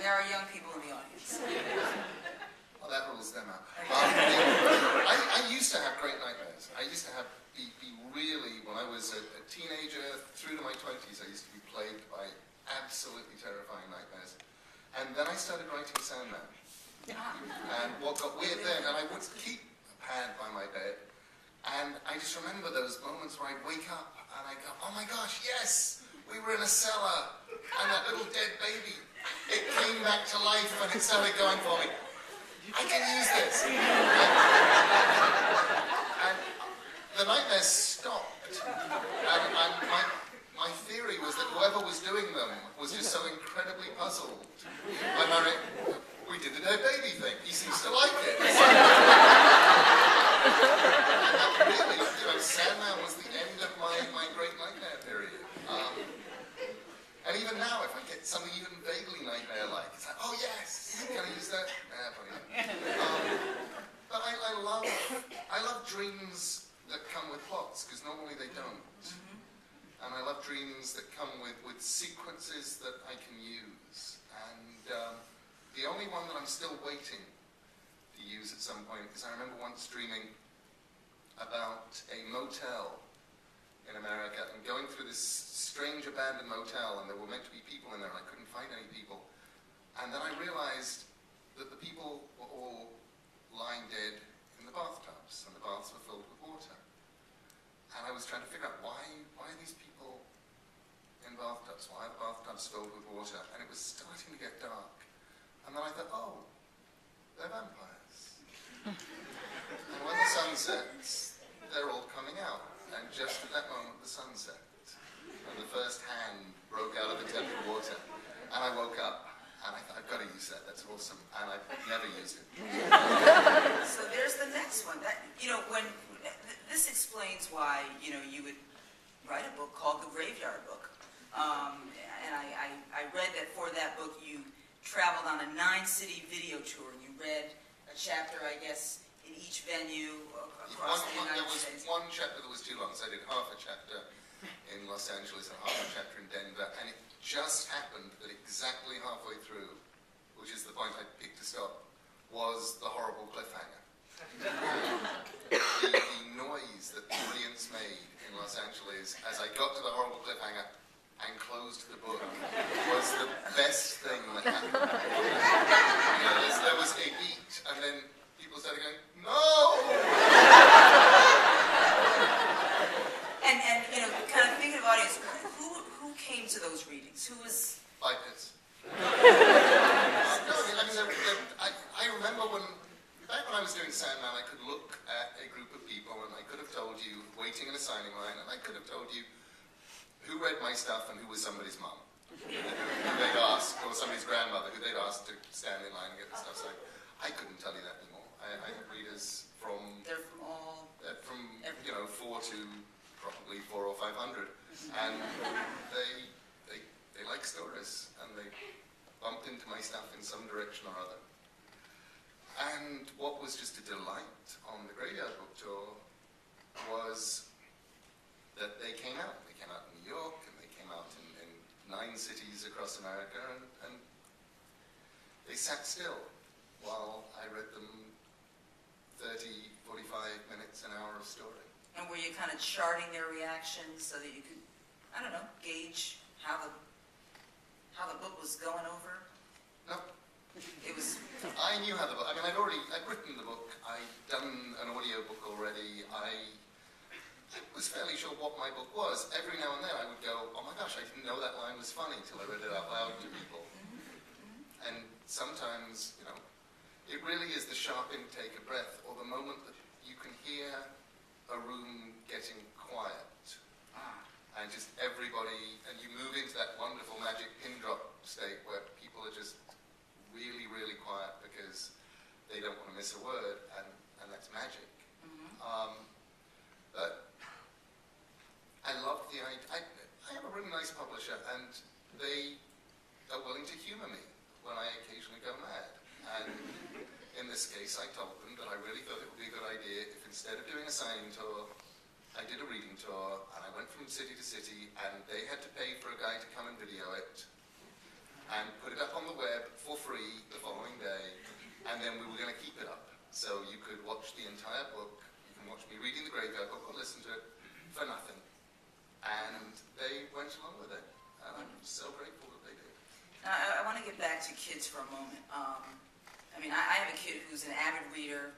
And there are young people in the audience. Well, that rules them out. I used to have great nightmares. I used to be really, when I was a teenager through to my 20s, I used to be plagued by absolutely terrifying nightmares. And then I started writing Sandman. And what got weird then, and I would keep a pad by my bed, and I just remember those moments where I'd wake up and I'd go, oh my gosh, yes, we were in a cellar, and that little dead baby, it came back to life and it started going for me. I can use this. And the nightmares stopped. And my theory was that whoever was doing them was just so incredibly puzzled. We did the dead baby thing. He seems to like it. And that really, Sandman was the end of my great nightmare period. And even now, if I get something even vaguely nightmare-like, it's like, oh yes, can I use that? Nah, probably not. But I love dreams that come with plots, because normally they don't. And I love dreams that come with sequences that I can use. And the only one that I'm still waiting to use at some point is I remember once dreaming about a motel in America and going through this strange abandoned motel, and there were meant to be people in there and I couldn't find any people. And then I realized that the people were all lying dead in the bathtubs, and the baths were filled with water. And I was trying to figure out why are these people in bathtubs? Why are the bathtubs filled with water? And it was starting to get dark. And then I thought, oh, they're vampires. And when the sun sets, they're all coming out. And just at that moment, the sun set. And the first hand broke out of the tepid water. And I woke up, and I thought, I've got to use that. That's awesome. And I've never used it. So there's the next one. This explains why, you would write a book called The Graveyard Book. And I read that for that book, you traveled on a 9-city video tour. You read a chapter, I guess, in each venue across the United States. There was one chapter that was too long, so I did half a chapter in Los Angeles and half a chapter in Denver, and it just happened that exactly halfway through, which is the point I picked to stop, was the horrible cliffhanger. The noise that the audience made in Los Angeles as I got to the horrible cliffhanger and closed the book was the best thing that happened. There was a beat, and then people started going, no! And kind of thinking of audience, who came to those readings? Who was... Bipeds. I remember back when I was doing Sandman, I could look at a group of people and I could have told you, waiting in a signing line, and I could have told you who read my stuff and who was somebody's mum. Who they'd ask, or somebody's grandmother, who they'd ask to stand in line and get the stuff signed. I couldn't tell you that anymore. I have readers from... They're from all... From, 4 to probably 400 or 500. And they like stories, and they bumped into my stuff in some direction or other. And what was just a delight on the Graveyard Book Tour was that they came out. They came out in New York, and they came out in 9 cities across America, and they sat still while I read them 30, 45 minutes, an hour of story. And were you kind of charting their reactions so that you could, I don't know, gauge how the book was going over? No. It was... I knew how the book... I'd written the book. I'd done an audio book already. I was fairly sure what my book was. Every now and then I would go, oh my gosh, I didn't know that line was funny till I read it out loud to people. And sometimes, it really is the sharp intake of breath, or the moment that you can hear a room getting quiet. And just everybody, and you move into that wonderful magic pin drop state where people are just really, really quiet because they don't want to miss a word, and that's magic. But I love the idea. I have a really nice publisher, and they are willing to humor me when I occasionally go mad. And in this case, I told them that I really thought it would be a good idea if instead of doing a signing tour, I did a reading tour, and I went from city to city, and they had to pay for a guy to come and video it, and put it up on the web for then we were going to keep it up. So you could watch the entire book, you can watch me reading the Graveyard Book or listen to it for nothing. And they went along with it. And I'm so grateful that they did. I want to get back to kids for a moment. I mean, I have a kid who's an avid reader.